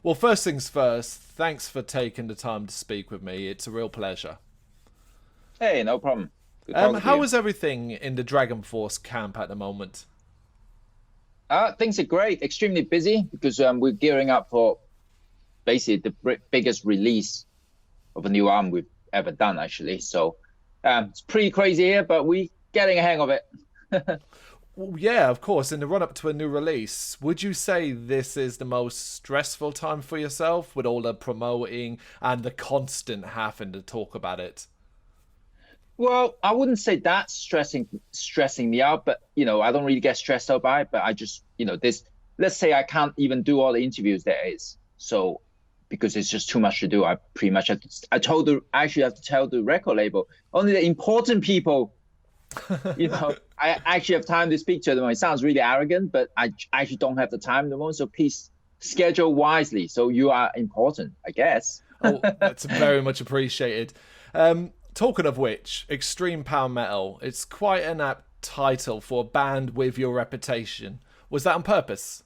Well, first things first, thanks for taking the time to speak with me. It's a real pleasure. Hey, no problem. Good talking to How you. is everything in the Dragonforce camp at the moment? Things are great. Extremely busy because we're gearing up for basically the biggest release of a new album we've ever done, actually. So it's pretty crazy here, but we getting a hang of it. Well, yeah, of course. In the run up to a new release, would you say this is the most stressful time for yourself with all the promoting and the constant having to talk about it? Well, I wouldn't say that's stressing me out, but I don't really get stressed out by it. But I just, this. Let's say I can't even do all the interviews there is, so because it's just too much to do, I pretty much have to. I actually have to tell the record label only the important people. I actually have time to speak to them. It sounds really arrogant, but I actually don't have the time at the moment. So please schedule wisely. So you are important, I guess. Oh, that's very much appreciated. Talking of which, Extreme Power Metal, it's quite an apt title for a band with your reputation. Was that on purpose?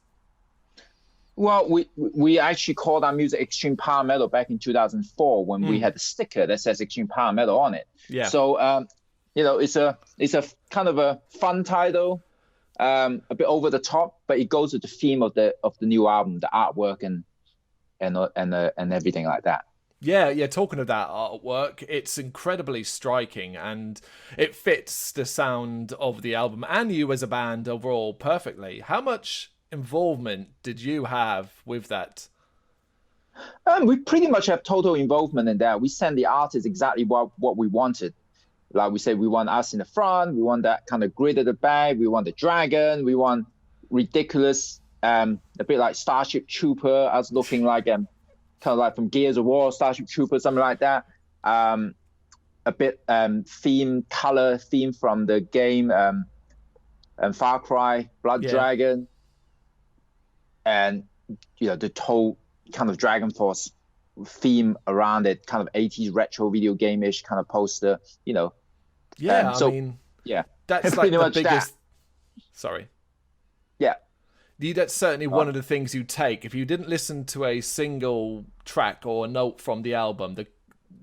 Well, we actually called our music Extreme Power Metal back in 2004 when we had a sticker that says Extreme Power Metal on it. Yeah. So it's a kind of a fun title, a bit over the top, but it goes with the theme of the new album, the artwork and everything like that. Yeah. Talking of that artwork, it's incredibly striking and it fits the sound of the album and you as a band overall perfectly. How much involvement did you have with that? We pretty much have total involvement in that. We send the artist exactly what we wanted. Like we said, we want us in the front, we want that kind of grid at the back, we want the dragon, we want ridiculous, a bit like Starship Trooper, us looking like kind of like from Gears of War, Starship Trooper, something like that. A bit color theme from the game, and Far Cry, Blood Dragon, and the whole kind of Dragonforce theme around it, kind of 80s retro video game-ish kind of poster, Yeah, so, I mean, yeah, that's like the biggest. that. Sorry. Yeah. That's certainly one of the things you take. If you didn't listen to a single track or a note from the album,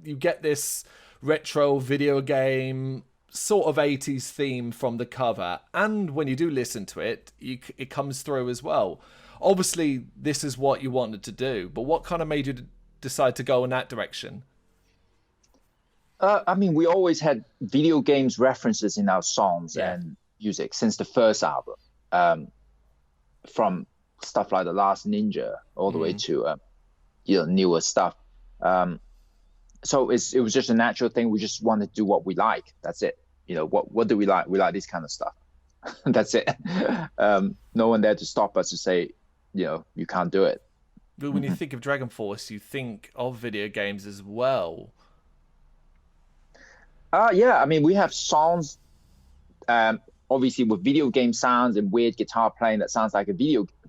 you get this retro video game sort of 80s theme from the cover. And when you do listen to it, it comes through as well. Obviously, this is what you wanted to do, but what kind of made you decide to go in that direction? I mean, we always had video games references in our songs and music since the first album. From stuff like The Last Ninja all the way to newer stuff. So it was just a natural thing. We just wanted to do what we like. That's it. What do we like? We like this kind of stuff. That's it. No one there to stop us to say, you can't do it. But when you think of Dragonforce, you think of video games as well. Yeah, I mean, we have songs, obviously with video game sounds and weird guitar playing that sounds like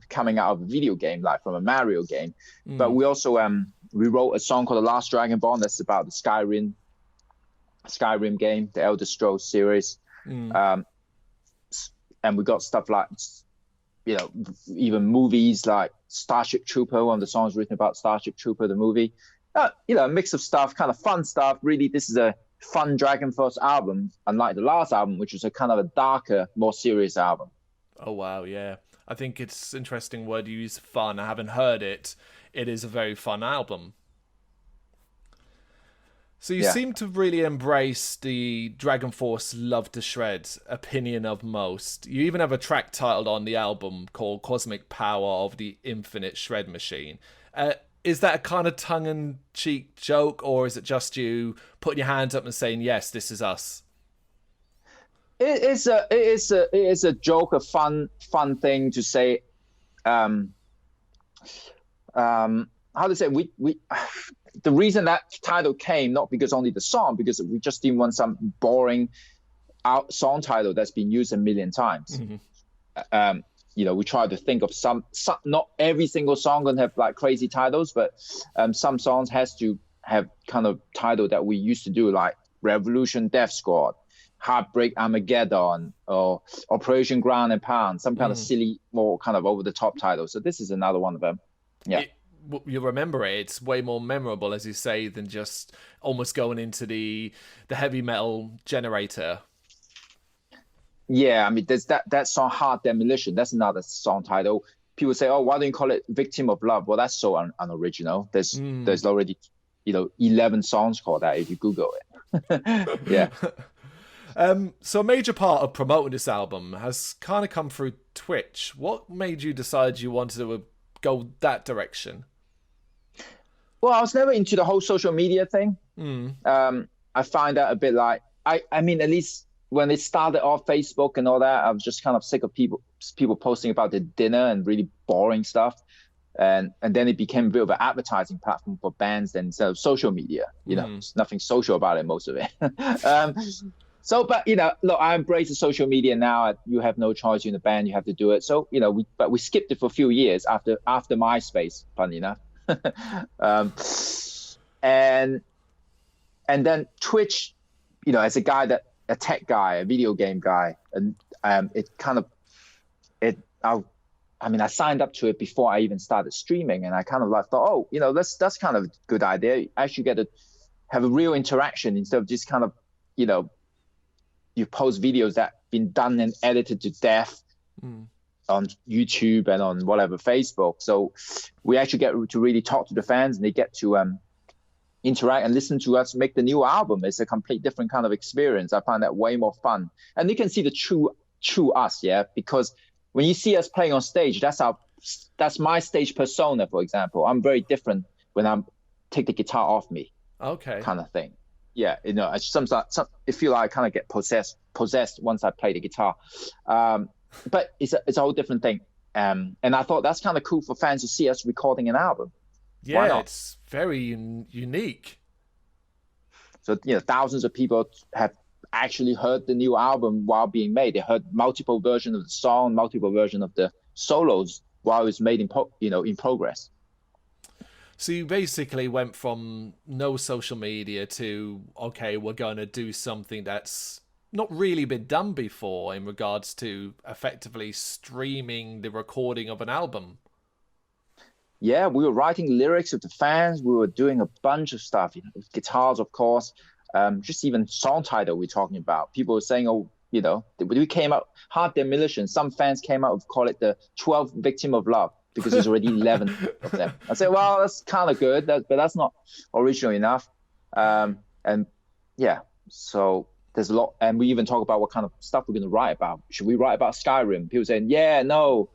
coming out of a video game, like from a Mario game. But we also we wrote a song called The Last Dragon Ball that's about the Skyrim game, the Elder Scrolls series. And we got stuff like, even movies like Starship Trooper, one of the songs written about Starship Trooper, the movie. A mix of stuff, kind of fun stuff. Really, this is a fun Dragonforce album, unlike the last album, which was a kind of a darker, more serious album. Oh, wow, yeah. I think it's interesting word you use, fun. I haven't heard it. It is a very fun album. So you seem to really embrace the Dragonforce Love to Shred opinion of most. You even have a track titled on the album called Cosmic Power of the Infinite Shred Machine. Is that a kind of tongue-in-cheek joke, or is it just you putting your hands up and saying, yes, this is us? It is a joke, a fun thing to say. How to say, we the reason that title came, not because only the song, because we just didn't want some boring song title that's been used a million times. We try to think of some, not every single song gonna have like crazy titles, but some songs has to have kind of title that we used to do, like Revolution Death Squad, Heartbreak Armageddon, or Operation Ground and Pound, some kind of silly, more kind of over the top title. So this is another one of them. Yeah. you remember it. It's way more memorable, as you say, than just almost going into the heavy metal generator. Yeah, I mean, there's that song "Hard Demolition." That's another song title. People say, "Oh, why don't you call it Victim of Love?" Well, that's so unoriginal. There's already 11 songs called that if you Google it. Yeah. So a major part of promoting this album has kind of come through Twitch. What made you decide you wanted to go that direction? Well, I was never into the whole social media thing. I find that a bit like I mean, at least when it started off Facebook and all that, I was just kind of sick of people posting about their dinner and really boring stuff. And then it became a bit of an advertising platform for bands instead of social media. There's nothing social about it, most of it. But look, I embrace the social media now. You have no choice. You're in a band, you have to do it. So we skipped it for a few years after MySpace, funny enough. And then Twitch, as a tech guy, a video game guy, and I signed up to it before I even started streaming, and I kind of thought, that's kind of a good idea. I actually get to have a real interaction instead of just kind of, you post videos that been done and edited to death on YouTube and on whatever Facebook. So we actually get to really talk to the fans, and they get to interact and listen to us make the new album. It's a complete different kind of experience. I find that way more fun, and you can see the true us, because when you see us playing on stage, that's my stage persona. For example, I'm very different when I take the guitar off me, kind of thing. Yeah, sometimes it feel like I kind of get possessed once I play the guitar. But it's a whole different thing. And I thought that's kind of cool for fans to see us recording an album. Yeah, it's very unique. So thousands of people have actually heard the new album while being made. They heard multiple versions of the song, multiple versions of the solos while it's made in progress. So you basically went from no social media to, okay, we're going to do something that's not really been done before in regards to effectively streaming the recording of an album. Yeah, we were writing lyrics with the fans. We were doing a bunch of stuff, guitars, of course. Just even song title we're talking about. People were saying, we came out, Hard Demolition. Some fans came out and call it the 12th Victim of Love, because there's already 11 of them. I said, well, that's kind of good, but that's not original enough. And yeah, so there's a lot. And we even talk about what kind of stuff we're going to write about. Should we write about Skyrim? People saying, yeah, no.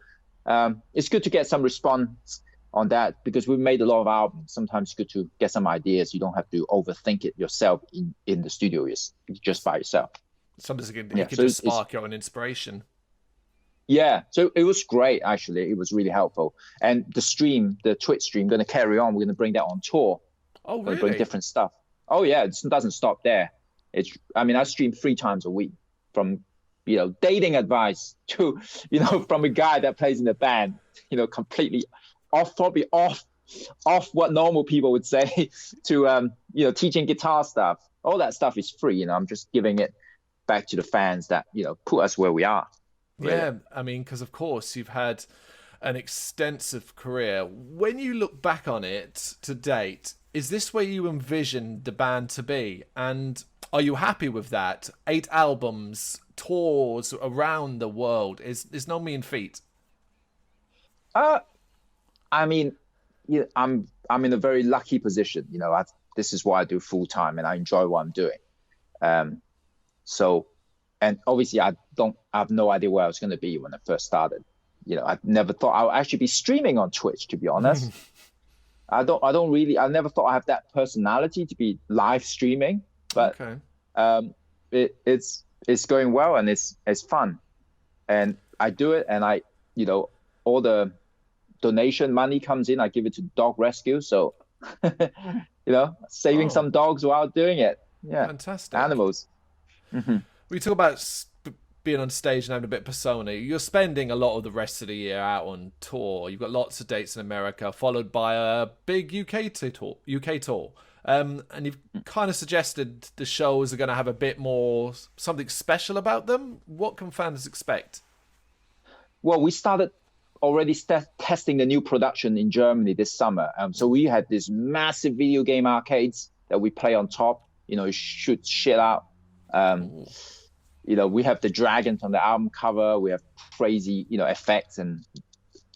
It's good to get some response on that, because we've made a lot of albums. Sometimes it's good to get some ideas. You don't have to overthink it yourself in the studio. It's just by yourself. Sometimes you can just spark your own inspiration. Yeah, so it was great, actually. It was really helpful. And the Twitch stream, going to carry on. We're going to bring that on tour. Oh, really? Bring different stuff. Oh, yeah, it doesn't stop there. I stream 3 times a week, from, dating advice to, from a guy that plays in a band, completely probably off what normal people would say, to, teaching guitar stuff. All that stuff is free. I'm just giving it back to the fans that, put us where we are. Really. Yeah, because of course you've had an extensive career. When you look back on it to date, is this where you envisioned the band to be? And are you happy with that? 8 albums, tours around the world is no mean feat. I'm in a very lucky position. This is what I do full time, and I enjoy what I'm doing. And obviously, I have no idea where I was going to be when I first started. I never thought I would actually be streaming on Twitch, to be honest. I never thought I have that personality to be live streaming, but it's going well, and it's fun, and I do it, and all the donation money comes in, I give it to dog rescue. So, saving some dogs while doing it. Yeah, fantastic animals. Mm-hmm. We talk about being on stage and having a bit of persona. You're spending a lot of the rest of the year out on tour. You've got lots of dates in America, followed by a big UK tour. And you've kind of suggested the shows are going to have a bit more something special about them. What can fans expect? Well, we started already testing the new production in Germany this summer. So we had this massive video game arcades that we play on top. You know, shoot shit out. You know, we have the dragon from the album cover. We have crazy, you know, effects and,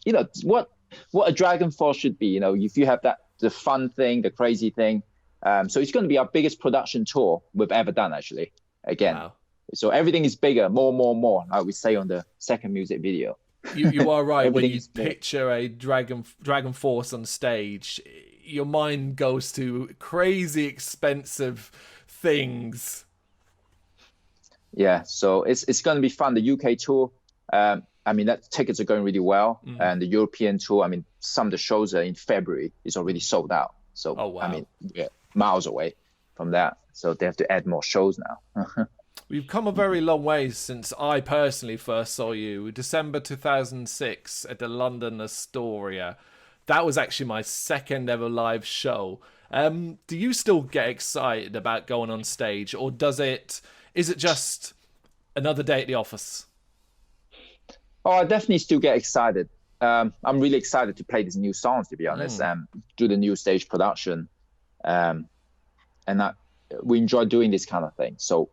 you know, what a Dragonforce should be. You know, if you have the fun thing, the crazy thing. So it's going to be our biggest production tour we've ever done, actually. Again, wow. So everything is bigger, more, like we say on the second music video. You are right. When you picture a Dragonforce on stage, your mind goes to crazy expensive things. Yeah, so it's going to be fun. The UK tour, I mean, that tickets are going really well. And the European tour, I mean, some of the shows are in February. It's already sold out. So, oh, wow. I mean, we're miles away from that. So they have to add more shows now. We've come a very long way since I personally first saw you. December 2006 at the London Astoria. That was actually my second ever live show. Do you still get excited about going on stage, or is it just another day at the office? Oh, I definitely still get excited. I'm really excited to play these new songs, to be honest, and do the new stage production. And we enjoy doing this kind of thing. So,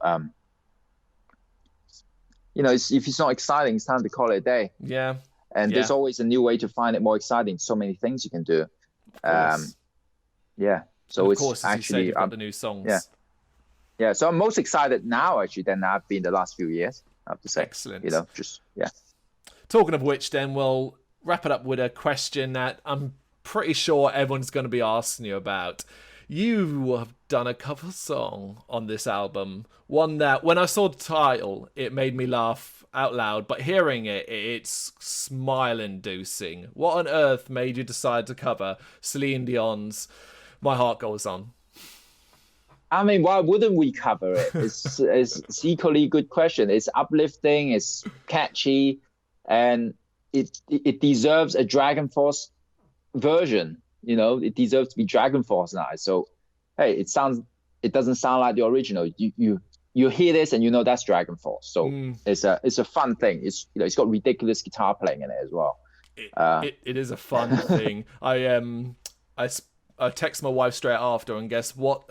you know, if it's not exciting, it's time to call it a day. Yeah. And there's always a new way to find it more exciting. So many things you can do. Yeah. So and of it's course, as actually you said, you've got the new songs. Yeah. Yeah. So I'm most excited now, actually, than I've been the last few years, I have to say. Excellent. You know, just, yeah. Talking of which, then, we'll wrap it up with a question that I'm pretty sure everyone's going to be asking you about. You have done a cover song on this album, one that, when I saw the title, it made me laugh out loud, but hearing it, it's smile-inducing. What on earth made you decide to cover Celine Dion's My Heart Goes On? I mean, why wouldn't we cover it? It's equally good question. It's uplifting, it's catchy, and it deserves a Dragonforce version. You know, it deserves to be Dragonforce now. So, hey, it doesn't sound like the original. You hear this and you know that's Dragonforce. So it's a fun thing. It's got ridiculous guitar playing in it as well. It is a fun thing. I text my wife straight after and guess what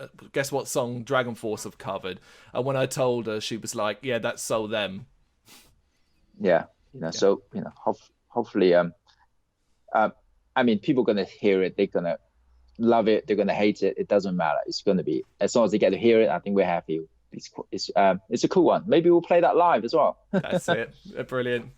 song Dragonforce have covered. And when I told her, she was like, "Yeah, that's So Them." Yeah, you know. Yeah. So you know, hopefully, I mean, people are going to hear it. They're going to love it. They're going to hate it. It doesn't matter. It's going to be, as long as they get to hear it, I think we're happy. It's a cool one. Maybe we'll play that live as well. That's it. Brilliant.